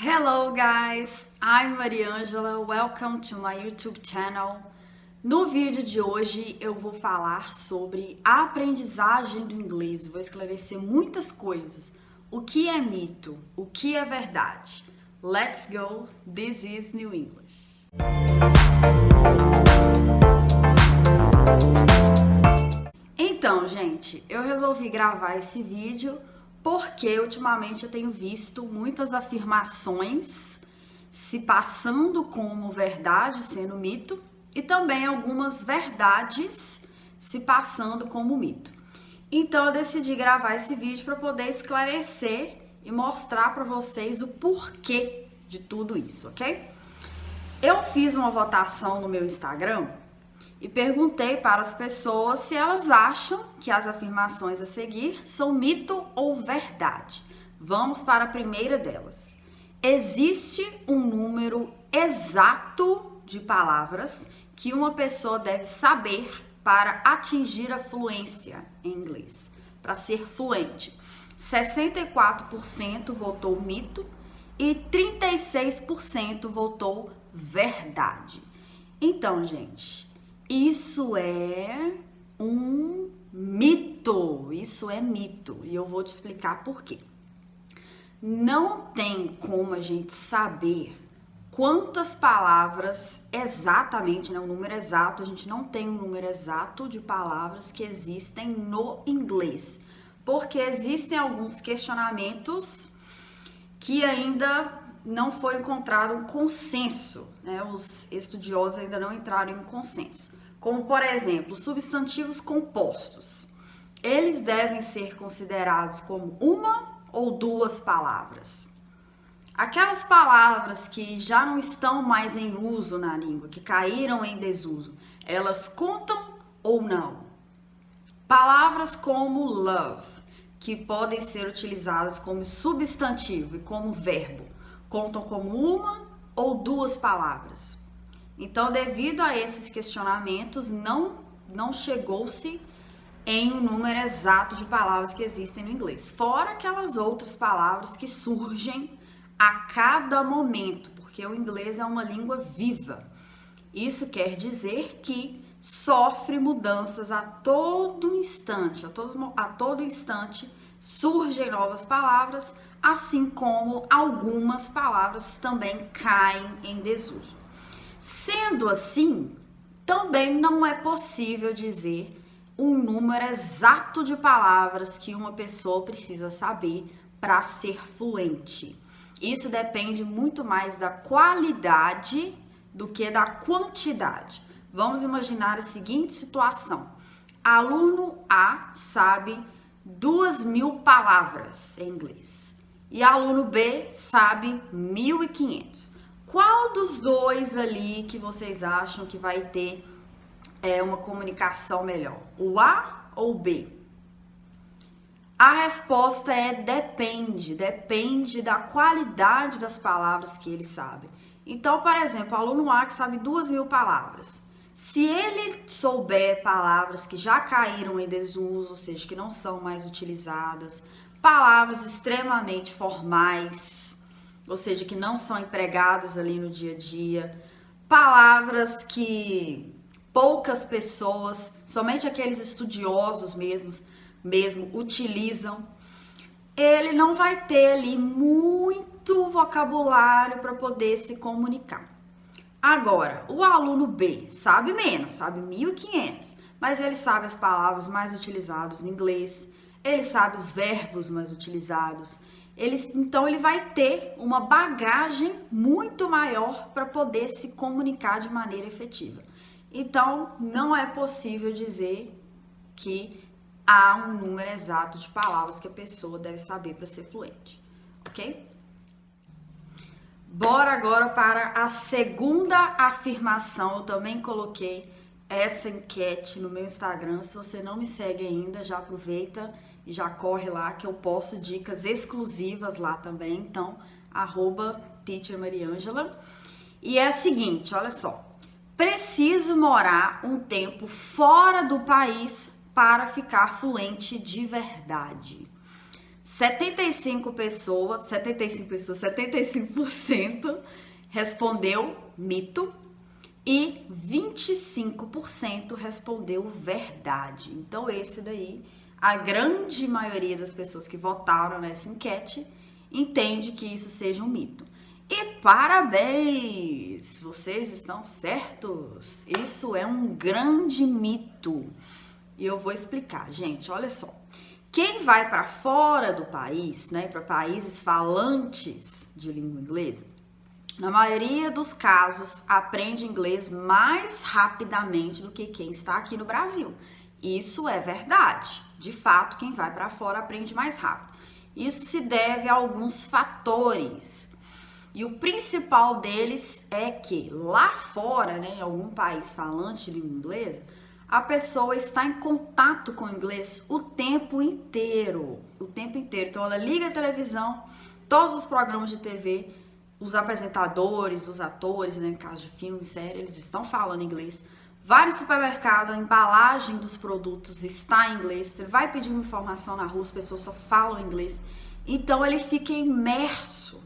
Hello guys, I'm Mariângela, welcome to my YouTube channel. No vídeo de hoje eu vou falar sobre a aprendizagem do inglês, vou esclarecer muitas coisas. O que é mito, o que é verdade. Let's go, this is New English. Então, gente, eu resolvi gravar esse vídeo porque ultimamente eu tenho visto muitas afirmações se passando como verdade, sendo mito, e também algumas verdades se passando como mito. Então eu decidi gravar esse vídeo para poder esclarecer e mostrar para vocês o porquê de tudo isso, ok? Eu fiz uma votação no meu Instagram e perguntei para as pessoas se elas acham que as afirmações a seguir são mito ou verdade. Vamos para a primeira delas. Existe um número exato de palavras que uma pessoa deve saber para atingir a fluência em inglês, para ser fluente. 64% votou mito e 36% votou verdade. Então, gente, isso é um mito, isso é mito, e eu vou te explicar por quê. Não tem como a gente saber quantas palavras exatamente, né, o número exato, a gente não tem um número exato de palavras que existem no inglês, porque existem alguns questionamentos que ainda não foi encontrado um consenso, né? Os estudiosos ainda não entraram em um consenso. Como, por exemplo, substantivos compostos. Eles devem ser considerados como uma ou duas palavras. Aquelas palavras que já não estão mais em uso na língua, que caíram em desuso, elas contam ou não? Palavras como love, que podem ser utilizadas como substantivo e como verbo, contam como uma ou duas palavras. Então, devido a esses questionamentos, não chegou-se em um número exato de palavras que existem no inglês. Fora aquelas outras palavras que surgem a cada momento, porque o inglês é uma língua viva. Isso quer dizer que sofre mudanças a todo instante, a todo instante surgem novas palavras, assim como algumas palavras também caem em desuso. Sendo assim, também não é possível dizer um número exato de palavras que uma pessoa precisa saber para ser fluente. Isso depende muito mais da qualidade do que da quantidade. Vamos imaginar a seguinte situação. Aluno A sabe 2.000 palavras em inglês e aluno B sabe 1.500. Qual dos dois ali que vocês acham que vai ter uma comunicação melhor? O A ou o B? A resposta é depende da qualidade das palavras que ele sabe. Então, por exemplo, o aluno A que sabe 2.000 palavras. Se ele souber palavras que já caíram em desuso, ou seja, que não são mais utilizadas, palavras extremamente formais, ou seja, que não são empregadas ali no dia a dia, palavras que poucas pessoas, somente aqueles estudiosos mesmo utilizam, ele não vai ter ali muito vocabulário para poder se comunicar. Agora, o aluno B sabe menos, sabe 1.500, mas ele sabe as palavras mais utilizadas no inglês, ele sabe os verbos mais utilizados, então ele vai ter uma bagagem muito maior para poder se comunicar de maneira efetiva. Então, não é possível dizer que há um número exato de palavras que a pessoa deve saber para ser fluente, ok? Bora agora para a segunda afirmação. Eu também coloquei essa enquete no meu Instagram. Se você não me segue ainda, já aproveita e já corre lá que eu posto dicas exclusivas lá também. Então, @teachermariangela. E é a seguinte, olha só. Preciso morar um tempo fora do país para ficar fluente de verdade. 75% respondeu mito e 25% respondeu verdade. Então, esse daí, a grande maioria das pessoas que votaram nessa enquete entende que isso seja um mito. E parabéns! Vocês estão certos! Isso é um grande mito. E eu vou explicar, gente, olha só. Quem vai para fora do país, né, para países falantes de língua inglesa, na maioria dos casos, aprende inglês mais rapidamente do que quem está aqui no Brasil. Isso é verdade. De fato, quem vai para fora aprende mais rápido. Isso se deve a alguns fatores. E o principal deles é que lá fora, né, em algum país falante de língua inglesa, a pessoa está em contato com o inglês o tempo inteiro. O tempo inteiro. Então, ela liga a televisão, todos os programas de TV, os apresentadores, os atores, né, em caso de filme, série, eles estão falando inglês. Vai no supermercado, a embalagem dos produtos está em inglês. Você vai pedir uma informação na rua, as pessoas só falam inglês. Então, ele fica imerso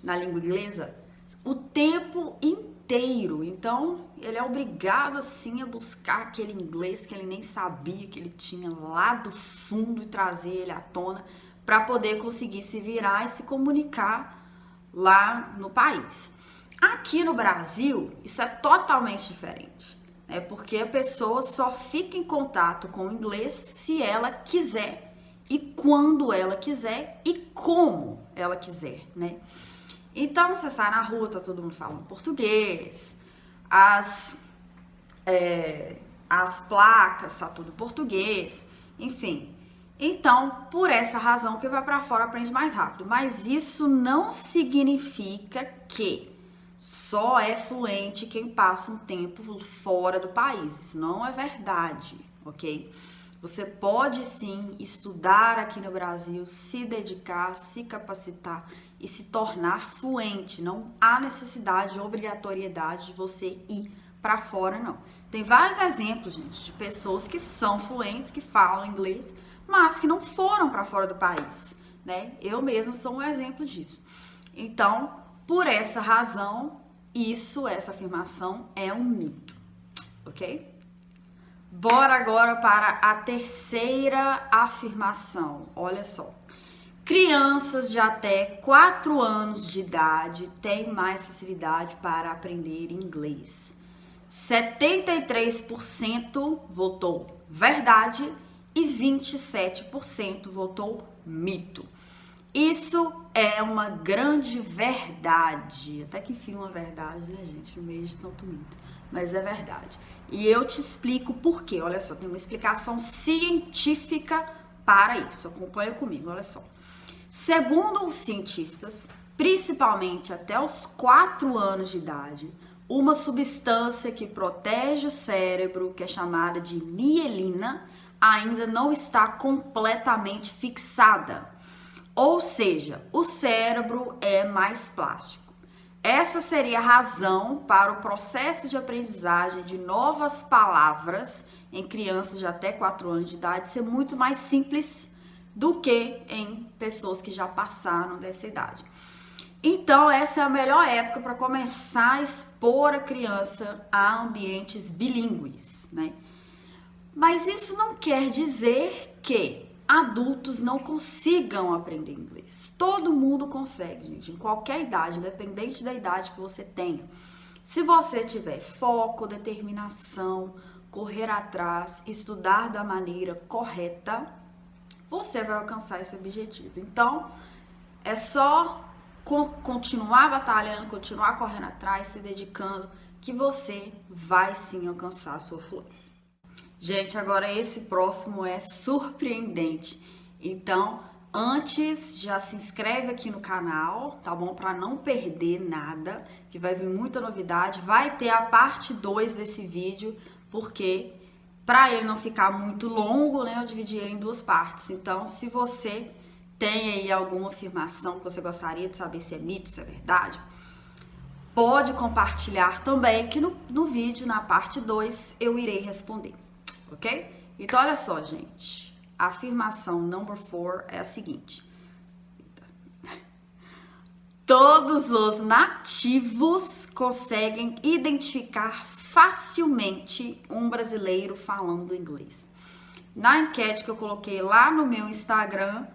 na língua inglesa o tempo inteiro. Então, ele é obrigado, assim, a buscar aquele inglês que ele nem sabia que ele tinha lá do fundo e trazer ele à tona para poder conseguir se virar e se comunicar lá no país. Aqui no Brasil, isso é totalmente diferente, né? Porque a pessoa só fica em contato com o inglês se ela quiser e quando ela quiser e como ela quiser, né? Então, você sai na rua, tá todo mundo falando português, as placas, tá tudo português, enfim. Então, por essa razão, quem vai para fora aprende mais rápido. Mas isso não significa que só é fluente quem passa um tempo fora do país. Isso não é verdade, ok? Você pode sim estudar aqui no Brasil, se dedicar, se capacitar e se tornar fluente. Não há necessidade, obrigatoriedade de você ir para fora, não. Tem vários exemplos, gente, de pessoas que são fluentes, que falam inglês, mas que não foram para fora do país, né? Eu mesma sou um exemplo disso. Então, por essa razão, essa afirmação é um mito, ok? Bora agora para a terceira afirmação. Olha só. Crianças de até 4 anos de idade têm mais facilidade para aprender inglês. 73% votou verdade e 27% votou mito. Isso é uma grande verdade. Até que enfim, uma verdade, né, gente? No meio de tanto mito. Mas é verdade. E eu te explico por quê. Olha só, tem uma explicação científica para isso. Acompanha comigo, olha só. Segundo os cientistas, principalmente até os 4 anos de idade, uma substância que protege o cérebro, que é chamada de mielina, ainda não está completamente fixada. Ou seja, o cérebro é mais plástico. Essa seria a razão para o processo de aprendizagem de novas palavras em crianças de até 4 anos de idade ser muito mais simples do que em pessoas que já passaram dessa idade. Então, essa é a melhor época para começar a expor a criança a ambientes bilíngues, né? Mas isso não quer dizer que adultos não consigam aprender inglês. Todo mundo consegue, gente, em qualquer idade, independente da idade que você tenha. Se você tiver foco, determinação, correr atrás, estudar da maneira correta, você vai alcançar esse objetivo. Então, é só continuar batalhando, continuar correndo atrás, se dedicando, que você vai sim alcançar a sua fluência. Gente, agora esse próximo é surpreendente. Então, antes, já se inscreve aqui no canal, tá bom? Para não perder nada, que vai vir muita novidade. Vai ter a parte 2 desse vídeo, porque para ele não ficar muito longo, né, eu dividi ele em 2 partes. Então, se você tem aí alguma afirmação que você gostaria de saber se é mito, se é verdade, pode compartilhar também, que no vídeo, na parte 2, eu irei responder. Ok? Então, olha só, gente. A afirmação number 4 é a seguinte. Todos os nativos conseguem identificar facilmente um brasileiro falando inglês. Na enquete que eu coloquei lá no meu Instagram,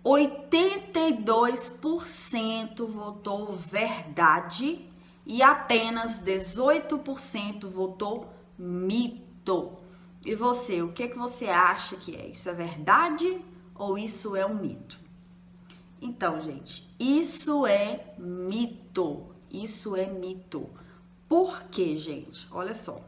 82% votou verdade e apenas 18% votou mito. E você, o que você acha que é? Isso é verdade ou isso é um mito? Então, gente, isso é mito. Isso é mito. Por quê, gente? Olha só.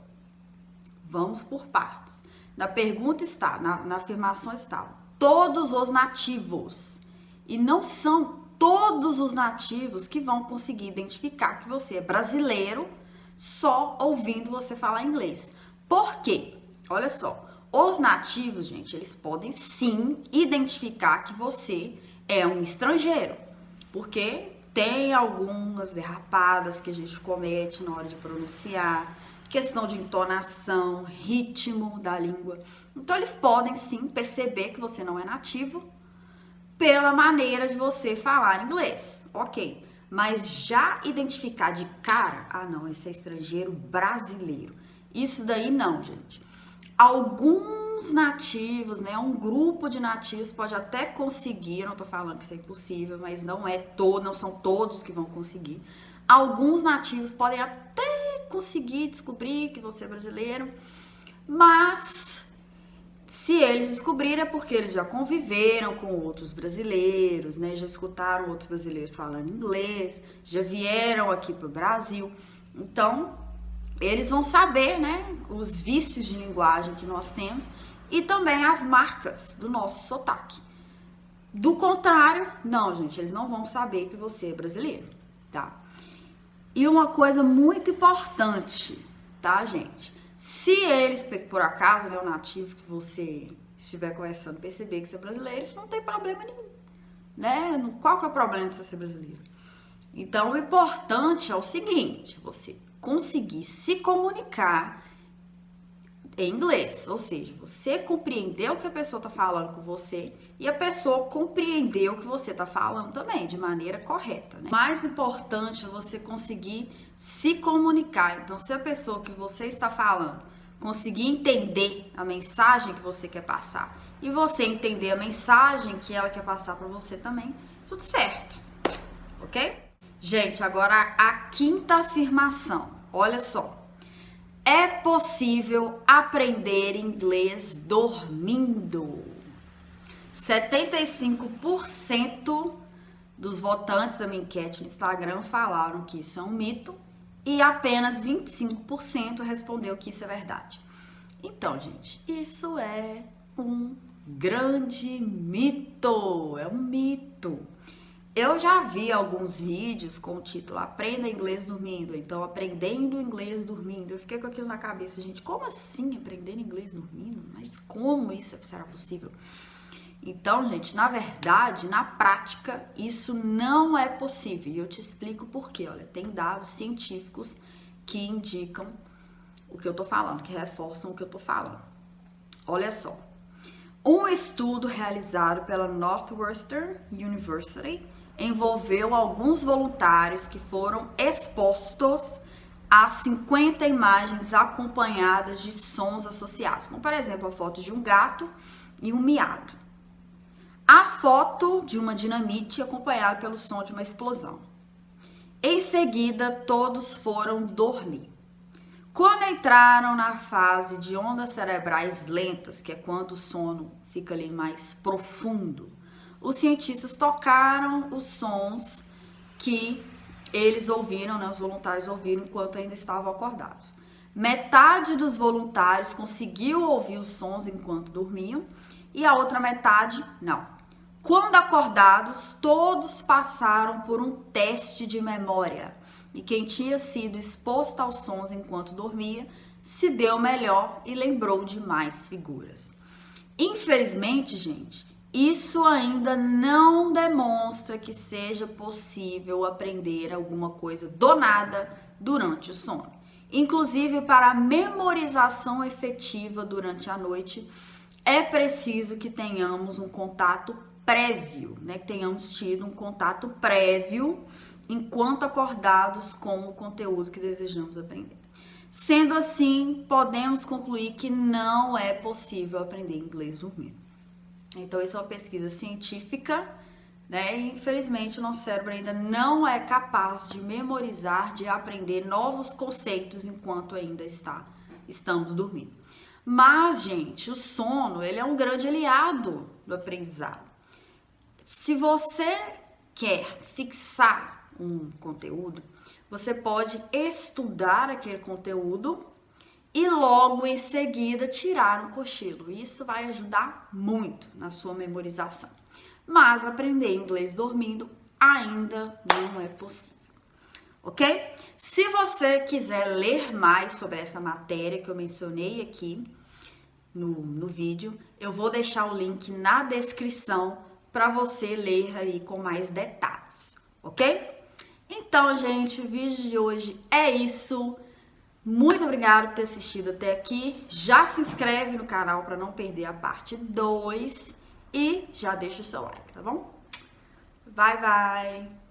Vamos por partes. Na pergunta está, na afirmação estava, todos os nativos. E não são todos os nativos que vão conseguir identificar que você é brasileiro só ouvindo você falar inglês. Por quê? Olha só. Os nativos, gente, eles podem sim identificar que você é um estrangeiro, porque tem algumas derrapadas que a gente comete na hora de pronunciar, questão de entonação, ritmo da língua. Então, eles podem sim perceber que você não é nativo pela maneira de você falar inglês, ok. Mas já identificar de cara, ah não, esse é estrangeiro brasileiro. Isso daí não, gente. Alguns nativos, né, um grupo de nativos pode até conseguir, eu não tô falando que isso é impossível, mas não são todos que vão conseguir. Alguns nativos podem até conseguir descobrir que você é brasileiro, mas se eles descobrirem é porque eles já conviveram com outros brasileiros, né, já escutaram outros brasileiros falando inglês, já vieram aqui pro Brasil, então eles vão saber, né, os vícios de linguagem que nós temos e também as marcas do nosso sotaque. Do contrário, não, gente, eles não vão saber que você é brasileiro, tá? E uma coisa muito importante, tá, gente? Se eles, por acaso, né, o nativo que você estiver conversando, perceber que você é brasileiro, isso não tem problema nenhum, né? Qual que é o problema de você ser brasileiro? Então, o importante é o seguinte, você conseguir se comunicar em inglês, ou seja, você compreendeu o que a pessoa está falando com você e a pessoa compreendeu o que você está falando também, de maneira correta, né? O mais importante é você conseguir se comunicar. Então, se a pessoa que você está falando conseguir entender a mensagem que você quer passar e você entender a mensagem que ela quer passar para você também, tudo certo, ok? Gente, agora a quinta afirmação, olha só. É possível aprender inglês dormindo. 75% dos votantes da minha enquete no Instagram falaram que isso é um mito e apenas 25% respondeu que isso é verdade. Então, gente, isso é um grande mito, é um mito. Eu já vi alguns vídeos com o título Aprenda Inglês Dormindo, então Aprendendo Inglês Dormindo. Eu fiquei com aquilo na cabeça, gente, como assim aprender inglês dormindo? Mas como isso será possível? Então, gente, na verdade, na prática, isso não é possível. E eu te explico por quê. Olha, tem dados científicos que indicam o que eu tô falando, que reforçam o que eu tô falando. Olha só. Um estudo realizado pela Northwestern University envolveu alguns voluntários que foram expostos a 50 imagens acompanhadas de sons associados, como por exemplo a foto de um gato e um miado. A foto de uma dinamite acompanhada pelo som de uma explosão. Em seguida, todos foram dormir. Quando entraram na fase de ondas cerebrais lentas, que é quando o sono fica ali mais profundo, os cientistas tocaram os sons que eles ouviram, né, os voluntários ouviram enquanto ainda estavam acordados. Metade dos voluntários conseguiu ouvir os sons enquanto dormiam e a outra metade não. Quando acordados, todos passaram por um teste de memória e quem tinha sido exposto aos sons enquanto dormia se deu melhor e lembrou de mais figuras. Infelizmente, gente, isso ainda não demonstra que seja possível aprender alguma coisa do nada durante o sono. Inclusive, para a memorização efetiva durante a noite, é preciso que tenhamos um contato prévio, né? Que tenhamos tido um contato prévio enquanto acordados com o conteúdo que desejamos aprender. Sendo assim, podemos concluir que não é possível aprender inglês dormindo. Então, isso é uma pesquisa científica, né? E, infelizmente, o nosso cérebro ainda não é capaz de memorizar, de aprender novos conceitos enquanto ainda estamos dormindo. Mas, gente, o sono, ele é um grande aliado do aprendizado. Se você quer fixar um conteúdo, você pode estudar aquele conteúdo e logo em seguida tirar um cochilo. Isso vai ajudar muito na sua memorização. Mas aprender inglês dormindo ainda não é possível, ok? Se você quiser ler mais sobre essa matéria que eu mencionei aqui no vídeo, eu vou deixar o link na descrição para você ler aí com mais detalhes, ok? Então, gente, o vídeo de hoje é isso. Muito obrigada por ter assistido até aqui. Já se inscreve no canal para não perder a parte 2 e já deixa o seu like, tá bom? Bye, bye!